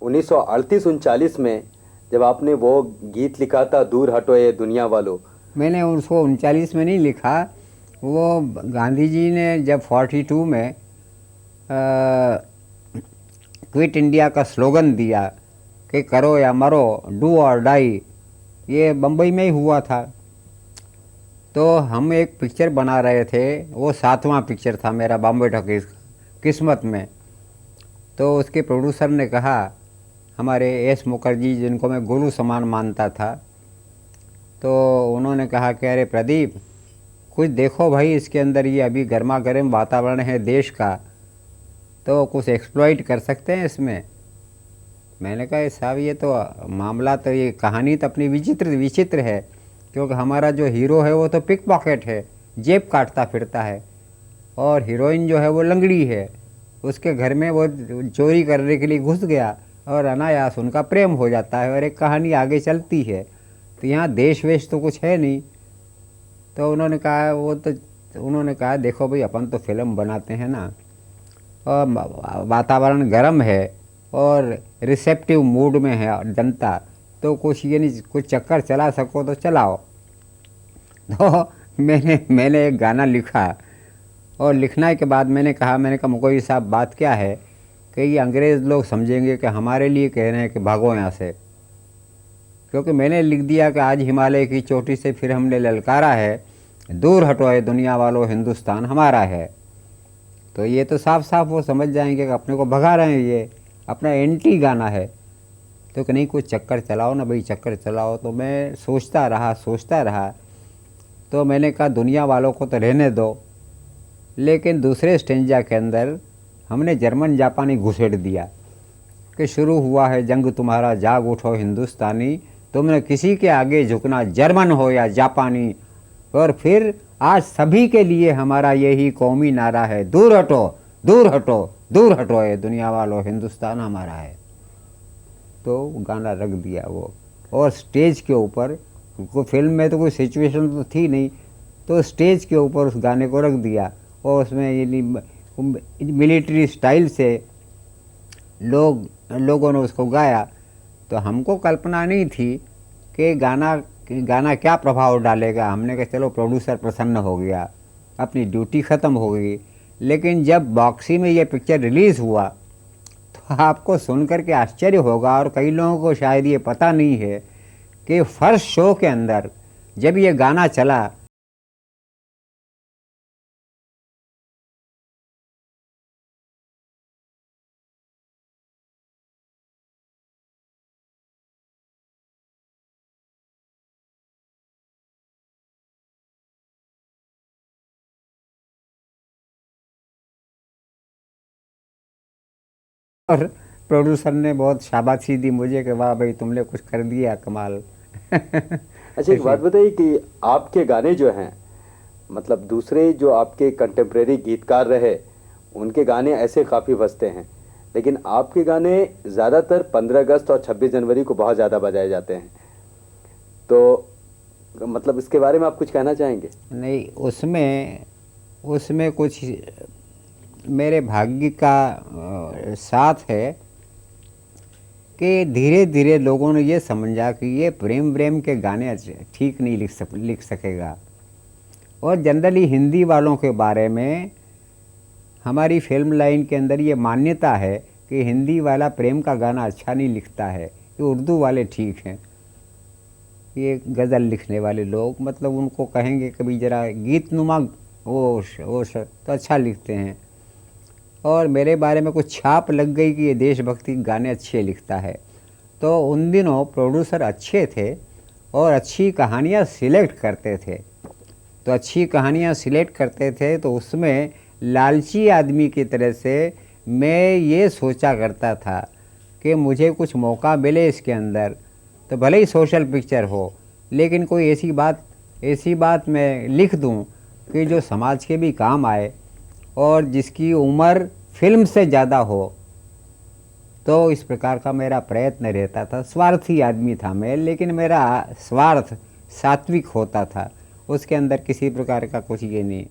1938-39 में जब आपने वो गीत लिखा था, दूर हटो ये दुनिया वालों। मैंने उसको 39 में नहीं लिखा। वो गांधी जी ने जब 42 में क्विट इंडिया का स्लोगन दिया कि करो या मरो, डू और डाई, ये बम्बई में ही हुआ था। तो हम एक पिक्चर बना रहे थे, वो 7वां पिक्चर था मेरा, बॉम्बे टॉकीज किस्मत में। तो उसके प्रोड्यूसर ने कहा, हमारे एस मुखर्जी जिनको मैं गुरु समान मानता था, तो उन्होंने कहा कि अरे प्रदीप, कुछ देखो भाई इसके अंदर, ये अभी गर्मा गर्म वातावरण है देश का, तो कुछ एक्सप्लॉइट कर सकते हैं इसमें। मैंने कहा साहब ये तो मामला, तो ये कहानी तो अपनी विचित्र विचित्र है, क्योंकि हमारा जो हीरो है वो तो पिक पॉकेट है, जेब काटता फिरता है, और हीरोइन जो है वो लंगड़ी है। उसके घर में वो चोरी करने के लिए घुस गया और अनायास उनका प्रेम हो जाता है और एक कहानी आगे चलती है। तो यहाँ देश वेश तो कुछ है नहीं। तो उन्होंने कहा देखो भाई, अपन तो फिल्म बनाते हैं ना, और वातावरण गर्म है और रिसेप्टिव मूड में है जनता, तो कुछ ये नहीं, कुछ चक्कर चला सको तो चलाओ। तो मैंने एक गाना लिखा, और लिखने के बाद मैंने कहा मुकोई साहब, बात क्या है कि ये अंग्रेज़ लोग समझेंगे कि हमारे लिए कह रहे हैं कि भागो यहाँ से। क्योंकि मैंने लिख दिया कि आज हिमालय की चोटी से फिर हमने ललकारा है, दूर हटो है दुनिया वालों, हिंदुस्तान हमारा है। तो ये तो साफ साफ वो समझ जाएंगे कि अपने को भगा रहे हैं, ये अपना एंटी गाना है। तो कि नहीं, कुछ चक्कर चलाओ ना भाई, चक्कर चलाओ। तो मैं सोचता रहा। तो मैंने कहा दुनिया वालों को तो रहने दो, लेकिन दूसरे स्टेंजा के अंदर हमने जर्मन जापानी घुसेड़ दिया कि शुरू हुआ है जंग तुम्हारा, जाग उठो हिंदुस्तानी, तुमने किसी के आगे झुकना, जर्मन हो या जापानी। और फिर आज सभी के लिए हमारा यही कौमी नारा है, दूर हटो, दूर हटो, दूर हटो ये दुनिया वालों, हिंदुस्तान हमारा है। तो गाना रख दिया वो, और स्टेज के ऊपर, को फिल्म में तो कोई सिचुएशन तो थी नहीं, तो स्टेज के ऊपर उस गाने को रख दिया, और उसमें ये मिलिट्री स्टाइल से लोगों ने उसको गाया। तो हमको कल्पना नहीं थी कि गाना क्या प्रभाव डालेगा। हमने कहा चलो प्रोड्यूसर प्रसन्न हो गया, अपनी ड्यूटी ख़त्म हो गई। लेकिन जब बॉक्सी में ये पिक्चर रिलीज़ हुआ तो आपको सुनकर के आश्चर्य होगा, और कई लोगों को शायद ये पता नहीं है कि फर्स्ट शो के अंदर जब ये गाना चला, और प्रोड्यूसर ने बहुत शाबाशी दी मुझे कि वाह भाई तुमने कुछ कर दिया, कमाल। अच्छा, एक बात बताइए कि आपके गाने जो हैं, मतलब दूसरे जो आपके कंटेम्प्रेरी गीतकार रहे, उनके गाने ऐसे काफ़ी बजते हैं, लेकिन आपके गाने ज़्यादातर 15 अगस्त और 26 जनवरी को बहुत ज़्यादा बजाए जाते हैं। तो मतलब इसके बारे में आप कुछ कहना चाहेंगे? नहीं, उसमें कुछ मेरे भाग्य का साथ है कि धीरे धीरे लोगों ने ये समझा कि ये प्रेम प्रेम के गाने ठीक नहीं लिख सकेगा। और जनरली हिंदी वालों के बारे में हमारी फिल्म लाइन के अंदर ये मान्यता है कि हिंदी वाला प्रेम का गाना अच्छा नहीं लिखता है, ये उर्दू वाले ठीक हैं। ये गज़ल लिखने वाले लोग, मतलब उनको कहेंगे कभी ज़रा गीतनुमा वो तो अच्छा लिखते हैं। और मेरे बारे में कुछ छाप लग गई कि ये देशभक्ति गाने अच्छे लिखता है। तो उन दिनों प्रोड्यूसर अच्छे थे और अच्छी कहानियाँ सिलेक्ट करते थे। तो अच्छी कहानियाँ सिलेक्ट करते थे, तो उसमें लालची आदमी की तरह से मैं ये सोचा करता था कि मुझे कुछ मौका मिले इसके अंदर, तो भले ही सोशल पिक्चर हो, लेकिन कोई ऐसी बात मैं लिख दूं कि जो समाज के भी काम आए और जिसकी उम्र फिल्म से ज़्यादा हो। तो इस प्रकार का मेरा प्रयत्न रहता था। स्वार्थी आदमी था मैं, लेकिन मेरा स्वार्थ सात्विक होता था, उसके अंदर किसी प्रकार का कुछ ये नहीं।